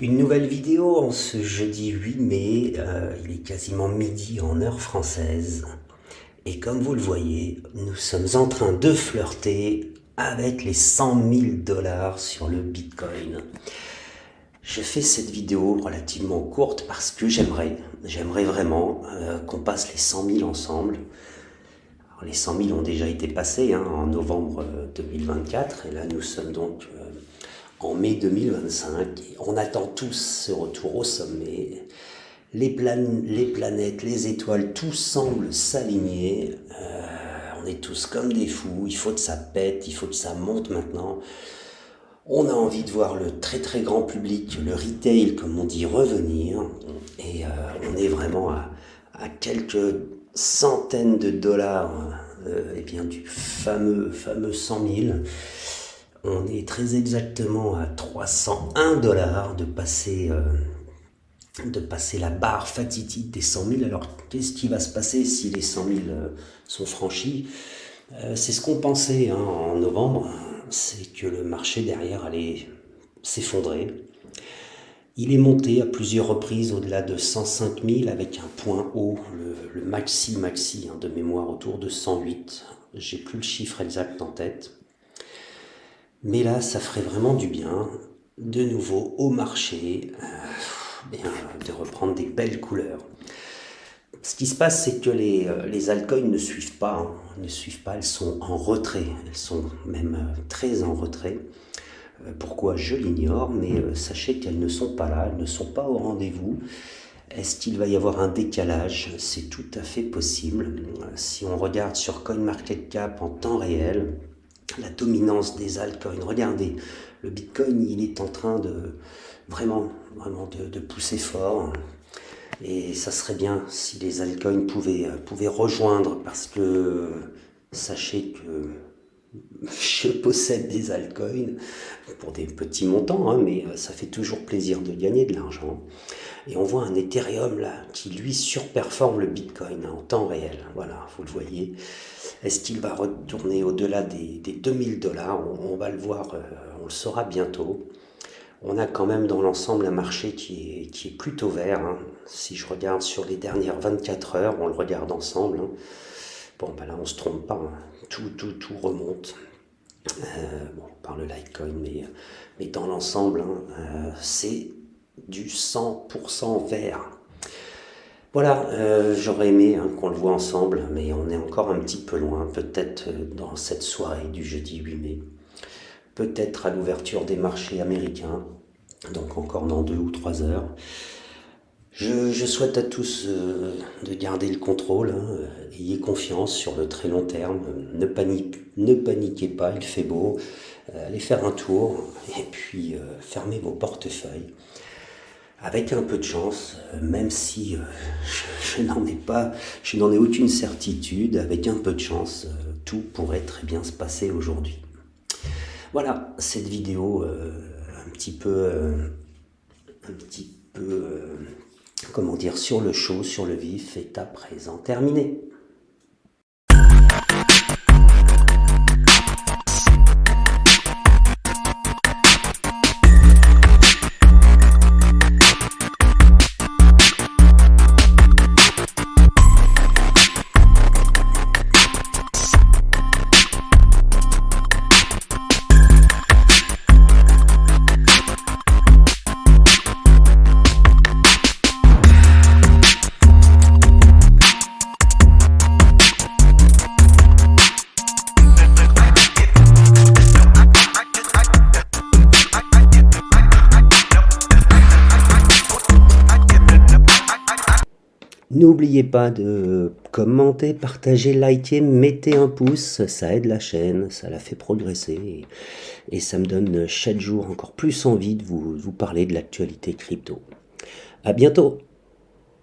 Une nouvelle vidéo en ce jeudi 8 mai, il est quasiment midi en heure française. Et comme vous le voyez, nous sommes en train de flirter avec les 100 000 dollars sur le Bitcoin. Je fais cette vidéo relativement courte parce que j'aimerais vraiment qu'on passe les 100 000 ensemble. Alors, les 100 000 ont déjà été passés en novembre 2024 et là nous sommes donc en mai 2025. Et on attend tous ce retour au sommet. Les planètes, les étoiles, tout semble s'aligner. On est tous comme des fous. Il faut que ça pète, il faut que ça monte maintenant. On a envie de voir le très très grand public, le retail comme on dit, revenir. Et on est vraiment à quelques centaines de dollars et bien, du fameux 100 000. On est très exactement à 301 dollars de passer la barre fatidique des 100 000. Alors, qu'est-ce qui va se passer si les 100 000 sont franchis? C'est ce qu'on pensait en novembre, c'est que le marché derrière allait s'effondrer. Il est monté à plusieurs reprises au-delà de 105 000 avec un point haut, le maxi de mémoire autour de 108. J'ai plus le chiffre exact en tête. Mais là, ça ferait vraiment du bien, de nouveau au marché, de reprendre des belles couleurs. Ce qui se passe, c'est que les altcoins ne suivent pas, elles sont en retrait, elles sont même très en retrait. Pourquoi, je l'ignore, mais sachez qu'elles ne sont pas là, elles ne sont pas au rendez-vous. Est-ce qu'il va y avoir un décalage? C'est tout à fait possible. Si on regarde sur CoinMarketCap en temps réel, la dominance des altcoins, regardez, le Bitcoin, il est en train de vraiment de pousser fort. Et ça serait bien si les altcoins pouvaient rejoindre, parce que sachez que je possède des altcoins pour des petits montants, mais ça fait toujours plaisir de gagner de l'argent. Et on voit un Ethereum là qui lui surperforme le Bitcoin en temps réel. Voilà, vous le voyez. Est-ce qu'il va retourner au-delà des 2000 dollars? On va le voir, on le saura bientôt. On a quand même dans l'ensemble un marché qui est plutôt vert. Si je regarde sur les dernières 24 heures, on le regarde ensemble. Bon, là on se trompe pas. Tout remonte. Par le Litecoin, mais dans l'ensemble, c'est du 100% vert. Voilà, j'aurais aimé qu'on le voit ensemble, mais on est encore un petit peu loin, peut-être dans cette soirée du jeudi 8 mai, peut-être à l'ouverture des marchés américains, donc encore dans 2 ou 3 heures. Je souhaite à tous de garder le contrôle, ayez confiance sur le très long terme, ne paniquez pas, il fait beau, allez faire un tour et puis fermez vos portefeuilles. Avec un peu de chance, même si je n'en ai aucune certitude, avec un peu de chance, tout pourrait très bien se passer aujourd'hui. Voilà, cette vidéo un petit peu, comment dire, sur le chaud, sur le vif, est à présent terminée. N'oubliez pas de commenter, partager, liker, mettez un pouce, ça aide la chaîne, ça la fait progresser et ça me donne chaque jour encore plus envie de vous parler de l'actualité crypto. À bientôt!